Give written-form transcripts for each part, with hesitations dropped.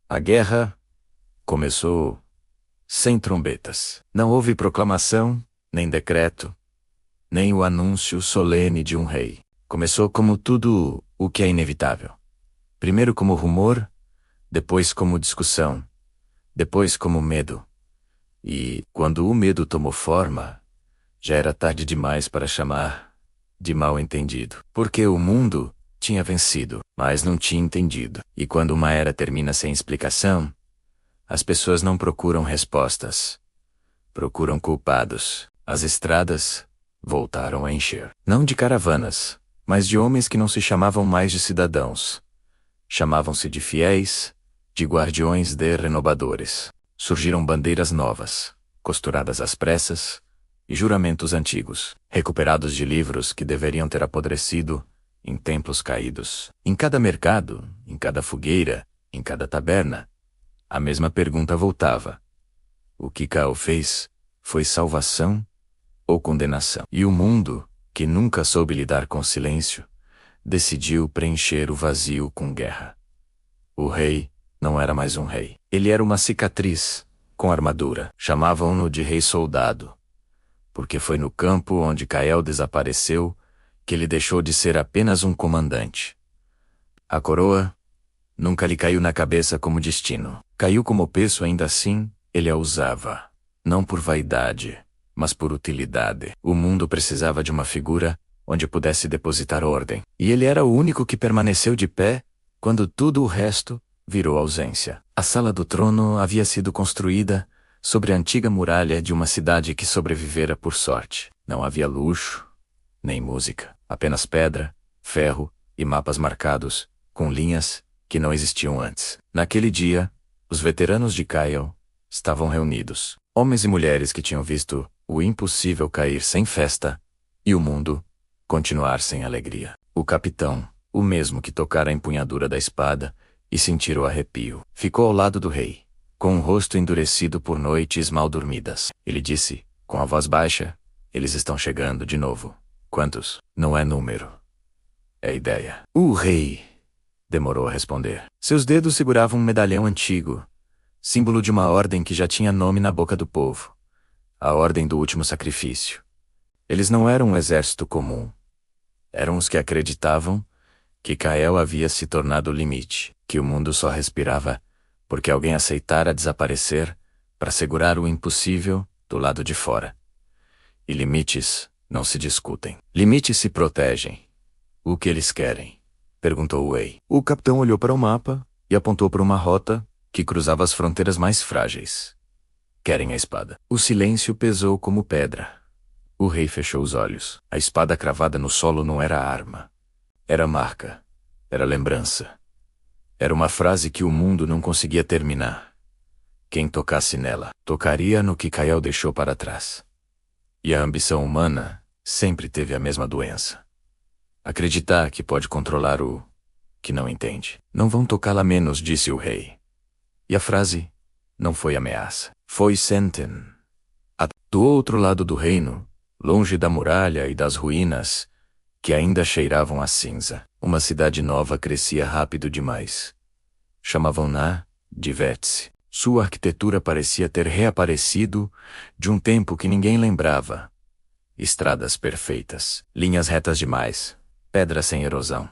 A guerra começou sem trombetas. Não houve proclamação, nem decreto, nem o anúncio solene de um rei. Começou como tudo o que é inevitável. Primeiro como rumor, depois como discussão, depois como medo. E, quando o medo tomou forma, já era tarde demais para chamar de mal-entendido. Porque o mundo tinha vencido, mas não tinha entendido. E quando uma era termina sem explicação, as pessoas não procuram respostas, procuram culpados. As estradas voltaram a encher. Não de caravanas, mas de homens que não se chamavam mais de cidadãos. Chamavam-se de fiéis, de guardiões de renovadores. Surgiram bandeiras novas, costuradas às pressas, e juramentos antigos, recuperados de livros que deveriam ter apodrecido em templos caídos. Em cada mercado, em cada fogueira, em cada taberna, a mesma pergunta voltava. O que Cao fez foi salvação ou condenação? E o mundo, que nunca soube lidar com silêncio, decidiu preencher o vazio com guerra. O rei não era mais um rei. Ele era uma cicatriz, com armadura. Chamavam-no de rei soldado, porque foi no campo onde Cael desapareceu que ele deixou de ser apenas um comandante. A coroa nunca lhe caiu na cabeça como destino. Caiu como peso, ainda assim, ele a usava. Não por vaidade, mas por utilidade. O mundo precisava de uma figura onde pudesse depositar ordem. E ele era o único que permaneceu de pé quando tudo o resto virou ausência. A sala do trono havia sido construída sobre a antiga muralha de uma cidade que sobrevivera por sorte. Não havia luxo, nem música. Apenas pedra, ferro e mapas marcados, com linhas que não existiam antes. Naquele dia, os veteranos de Cael estavam reunidos. Homens e mulheres que tinham visto o impossível cair sem festa e o mundo continuar sem alegria. O capitão, o mesmo que tocara a empunhadura da espada e sentir o arrepio, ficou ao lado do rei, com o rosto endurecido por noites mal dormidas. Ele disse, com a voz baixa, eles estão chegando de novo. Quantos? Não é número. É ideia. O rei demorou a responder. Seus dedos seguravam um medalhão antigo, símbolo de uma ordem que já tinha nome na boca do povo. A ordem do último sacrifício. Eles não eram um exército comum. Eram os que acreditavam que Cael havia se tornado o limite, que o mundo só respirava porque alguém aceitara desaparecer para segurar o impossível do lado de fora. E limites não se discutem. Limites se protegem. O que eles querem? Perguntou o rei. O capitão olhou para o mapa e apontou para uma rota que cruzava as fronteiras mais frágeis. Querem a espada. O silêncio pesou como pedra. O rei fechou os olhos. A espada cravada no solo não era arma. Era marca. Era lembrança. Era uma frase que o mundo não conseguia terminar. Quem tocasse nela, tocaria no que Cael deixou para trás. E a ambição humana sempre teve a mesma doença. Acreditar que pode controlar o que não entende. Não vão tocá-la menos, disse o rei. E a frase não foi ameaça. Foi senten. Do outro lado do reino, longe da muralha e das ruínas, que ainda cheiravam a cinza, uma cidade nova crescia rápido demais. Chamavam-na de Vértice. Sua arquitetura parecia ter reaparecido de um tempo que ninguém lembrava. Estradas perfeitas, linhas retas demais, pedras sem erosão.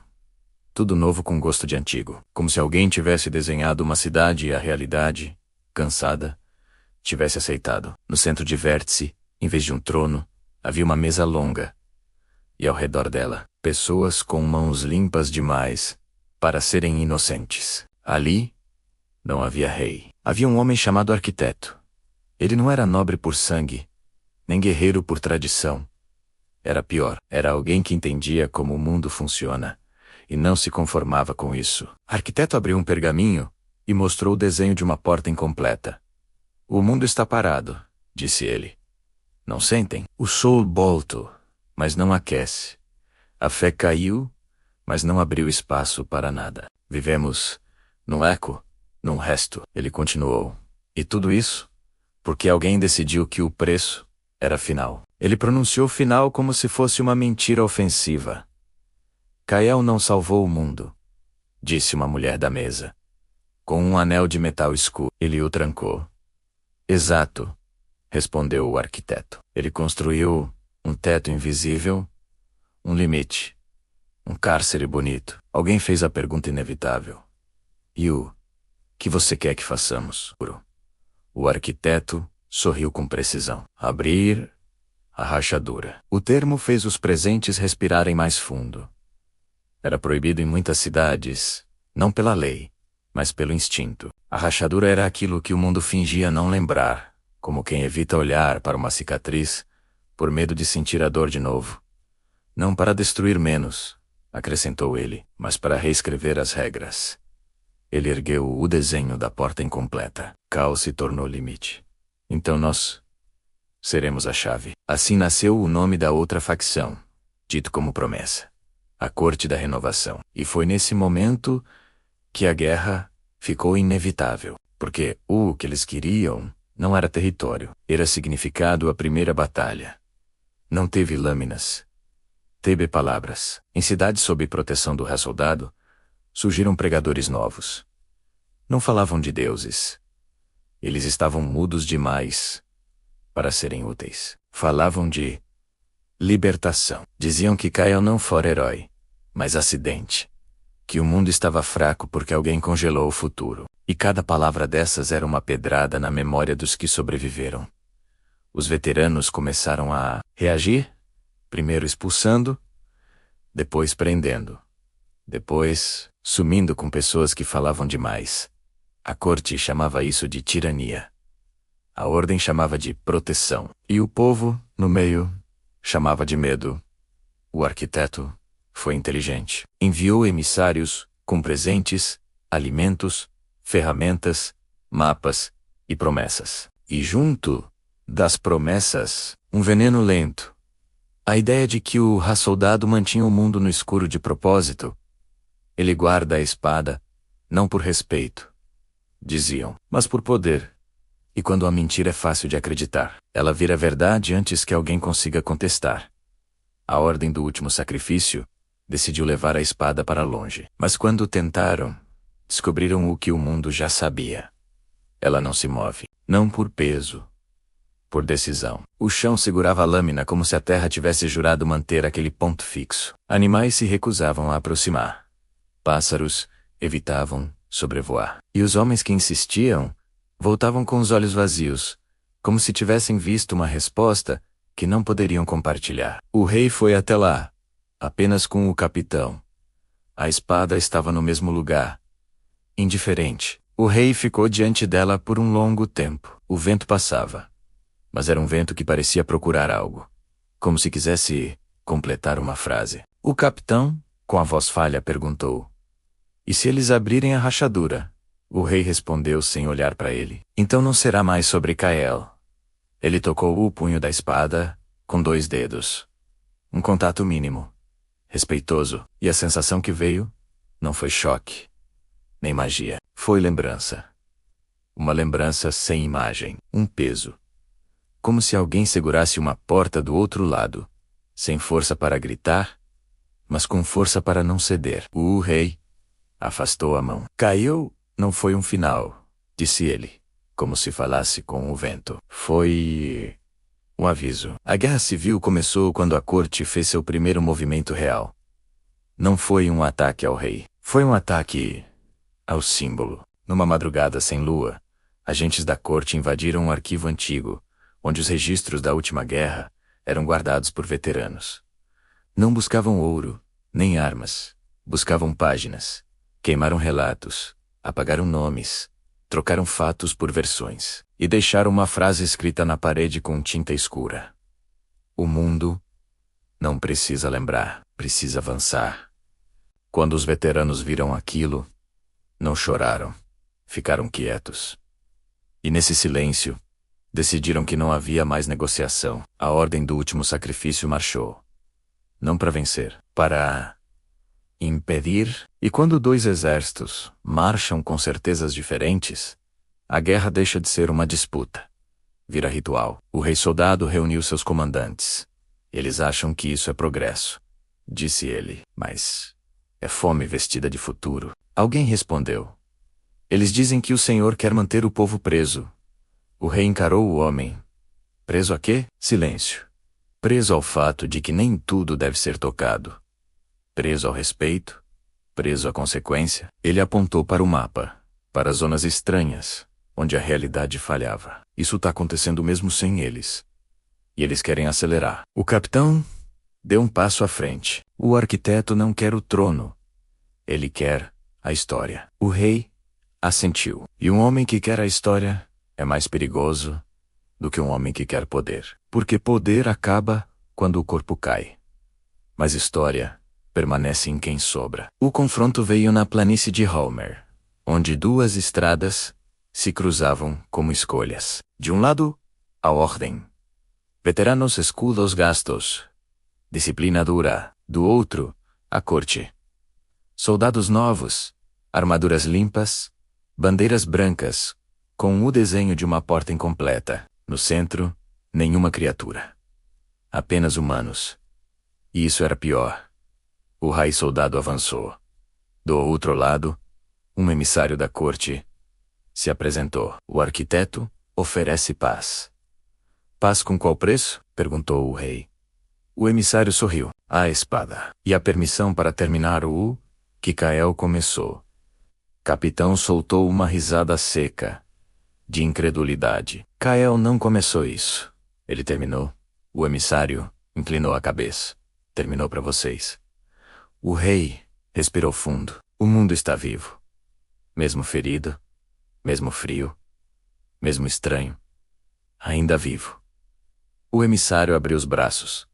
Tudo novo com gosto de antigo, como se alguém tivesse desenhado uma cidade e a realidade, cansada, tivesse aceitado. No centro de Vértice, em vez de um trono, havia uma mesa longa. E ao redor dela, pessoas com mãos limpas demais para serem inocentes. Ali, não havia rei. Havia um homem chamado arquiteto. Ele não era nobre por sangue, nem guerreiro por tradição. Era pior. Era alguém que entendia como o mundo funciona e não se conformava com isso. O arquiteto abriu um pergaminho e mostrou o desenho de uma porta incompleta. O mundo está parado, disse ele. Não sentem? O sol bolto, mas não aquece. A fé caiu, mas não abriu espaço para nada. Vivemos num eco, num resto, ele continuou. E tudo isso porque alguém decidiu que o preço era final. Ele pronunciou final como se fosse uma mentira ofensiva. Cael não salvou o mundo, disse uma mulher da mesa. com um anel de metal escuro. Ele o trancou. Exato, respondeu o arquiteto. Ele construiu um teto invisível, um limite, um cárcere bonito. Alguém fez a pergunta inevitável. E o que você quer que façamos? O arquiteto sorriu com precisão. Abrir a rachadura. O termo fez os presentes respirarem mais fundo. Era proibido em muitas cidades, não pela lei, mas pelo instinto. A rachadura era aquilo que o mundo fingia não lembrar, como quem evita olhar para uma cicatriz, por medo de sentir a dor de novo. Não para destruir menos, acrescentou ele, mas para reescrever as regras. Ele ergueu o desenho da porta incompleta. Caos se tornou limite. Então nós seremos a chave. Assim nasceu o nome da outra facção, dito como promessa. A Corte da Renovação. E foi nesse momento que a guerra ficou inevitável, porque o que eles queriam não era território, era significado a primeira batalha. Não teve lâminas. Teve palavras. Em cidades sob proteção do rei-soldado, surgiram pregadores novos. Não falavam de deuses. Eles estavam mudos demais para serem úteis. Falavam de libertação. Diziam que Kyle não fora herói, mas acidente. Que o mundo estava fraco porque alguém congelou o futuro. E cada palavra dessas era uma pedrada na memória dos que sobreviveram. Os veteranos começaram a reagir, primeiro expulsando, depois prendendo, depois sumindo com pessoas que falavam demais. A corte chamava isso de tirania. A ordem chamava de proteção. E o povo, no meio, chamava de medo. O arquiteto foi inteligente. Enviou emissários com presentes, alimentos, ferramentas, mapas e promessas. E junto das promessas, um veneno lento. A ideia de que o rei-soldado mantinha o mundo no escuro de propósito. Ele guarda a espada, não por respeito, diziam, mas por poder. E quando a mentira é fácil de acreditar, ela vira verdade antes que alguém consiga contestar. A ordem do último sacrifício decidiu levar a espada para longe. Mas quando tentaram, descobriram o que o mundo já sabia. Ela não se move, não por peso, por decisão. O chão segurava a lâmina como se a terra tivesse jurado manter aquele ponto fixo. Animais se recusavam a aproximar. Pássaros evitavam sobrevoar. E os homens que insistiam voltavam com os olhos vazios, como se tivessem visto uma resposta que não poderiam compartilhar. O rei foi até lá, apenas com o capitão. A espada estava no mesmo lugar, indiferente. O rei ficou diante dela por um longo tempo. O vento passava, mas era um vento que parecia procurar algo, como se quisesse completar uma frase. O capitão, com a voz falha, perguntou: "E se eles abrirem a rachadura?" O rei respondeu sem olhar para ele: "Então não será mais sobre Kael." Ele tocou o punho da espada com 2 dedos. Um contato mínimo, respeitoso, e a sensação que veio não foi choque, nem magia. Foi lembrança. Uma lembrança sem imagem, um peso. Como se alguém segurasse uma porta do outro lado, sem força para gritar, mas com força para não ceder. O rei afastou a mão. "Caiu, não foi um final", disse ele, como se falasse com o vento. Foi um aviso. A guerra civil começou quando a corte fez seu primeiro movimento real. Não foi um ataque ao rei. Foi um ataque ao símbolo. Numa madrugada sem lua, agentes da corte invadiram um arquivo antigo, onde os registros da última guerra eram guardados por veteranos. Não buscavam ouro, nem armas. Buscavam páginas. Queimaram relatos. Apagaram nomes. Trocaram fatos por versões. E deixaram uma frase escrita na parede com tinta escura: "O mundo não precisa lembrar, precisa avançar." Quando os veteranos viram aquilo, não choraram. Ficaram quietos. E nesse silêncio, decidiram que não havia mais negociação. A ordem do último sacrifício marchou. Não para vencer, para impedir. E quando 2 exércitos marcham com certezas diferentes, a guerra deixa de ser uma disputa. Vira ritual. O rei-soldado reuniu seus comandantes. "Eles acham que isso é progresso", disse ele. "Mas é fome vestida de futuro." Alguém respondeu: Eles dizem que o Senhor quer manter o povo preso. O rei encarou o homem. Preso a quê? Silêncio. Preso ao fato de que nem tudo deve ser tocado. Preso ao respeito. Preso à consequência. Ele apontou para o mapa, para zonas estranhas, onde a realidade falhava. Isso tá acontecendo mesmo sem eles. E eles querem acelerar. O capitão deu um passo à frente. O arquiteto não quer o trono. Ele quer a história. O rei assentiu. E um homem que quer a história é mais perigoso do que um homem que quer poder. Porque poder acaba quando o corpo cai. Mas história permanece em quem sobra. O confronto veio na planície de Homer, onde duas estradas se cruzavam como escolhas. De um lado, a ordem. Veteranos escuda os gastos. Disciplina dura. Do outro, a corte. Soldados novos, armaduras limpas, bandeiras brancas, com o desenho de uma porta incompleta. No centro, nenhuma criatura. Apenas humanos. E isso era pior. O rei soldado avançou. Do outro lado, um emissário da corte se apresentou. O arquiteto oferece paz. Paz com qual preço? Perguntou o rei. O emissário sorriu. A espada. E a permissão para terminar o que Kael começou. Capitão soltou uma risada seca, de incredulidade. Kael não começou isso. Ele terminou. O emissário inclinou a cabeça. Terminou para vocês. O rei respirou fundo. O mundo está vivo. Mesmo ferido, mesmo frio, mesmo estranho, ainda vivo. O emissário abriu os braços.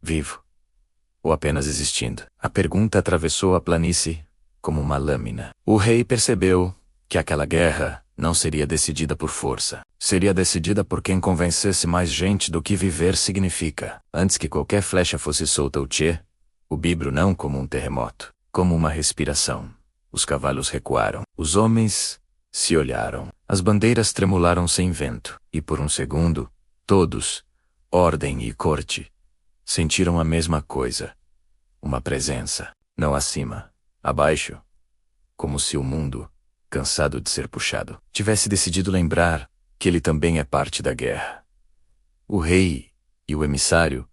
Vivo. Ou apenas existindo? A pergunta atravessou a planície como uma lâmina. O rei percebeu que aquela guerra não seria decidida por força. Seria decidida por quem convencesse mais gente do que viver significa. Antes que qualquer flecha fosse solta o tchê, o bibro não como um terremoto, como uma respiração. Os cavalos recuaram. Os homens se olharam. As bandeiras tremularam sem vento. E por um segundo, todos, ordem e corte, sentiram a mesma coisa. Uma presença. Não acima. Abaixo. Como se o mundo, cansado de ser puxado, tivesse decidido lembrar que ele também é parte da guerra. O rei e o emissário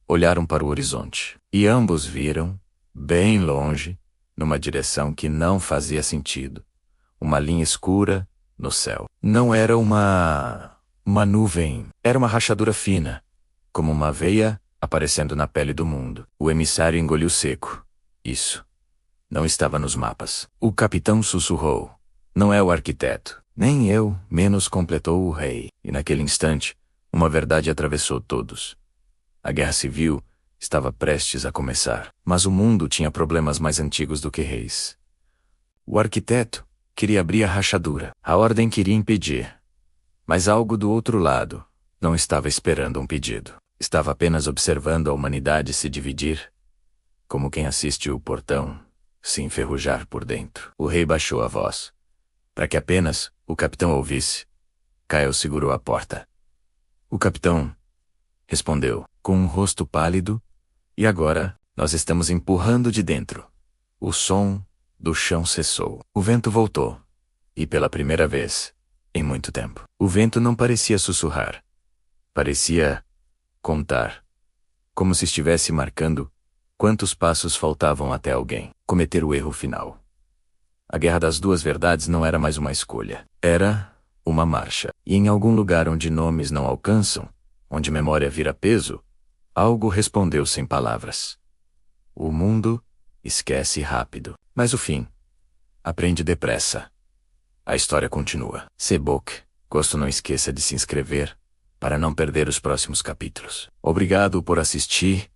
olharam para o horizonte. E ambos viram, bem longe, numa direção que não fazia sentido, uma linha escura no céu. Não era uma nuvem. Era uma rachadura fina, como uma veia aparecendo na pele do mundo. O emissário engoliu seco. Isso não estava nos mapas. O capitão sussurrou. Não é o arquiteto. Nem eu, menos, completou o rei. E naquele instante, uma verdade atravessou todos. A guerra civil estava prestes a começar. Mas o mundo tinha problemas mais antigos do que reis. O arquiteto queria abrir a rachadura. A ordem queria impedir. Mas algo do outro lado não estava esperando um pedido. Estava apenas observando a humanidade se dividir, como quem assiste o portão se enferrujar por dentro. O rei baixou a voz, para que apenas o capitão ouvisse. Kael segurou a porta. O capitão respondeu, com um rosto pálido, e agora, nós estamos empurrando de dentro. O som do chão cessou. O vento voltou. E pela primeira vez, em muito tempo, o vento não parecia sussurrar. Parecia contar. Como se estivesse marcando quantos passos faltavam até alguém cometer o erro final. A guerra das duas verdades não era mais uma escolha. Era uma marcha. E em algum lugar onde nomes não alcançam, onde memória vira peso, algo respondeu sem palavras. O mundo esquece rápido. Mas o fim aprende depressa. A história continua. Sebok, gosto, não esqueça de se inscrever para não perder os próximos capítulos. Obrigado por assistir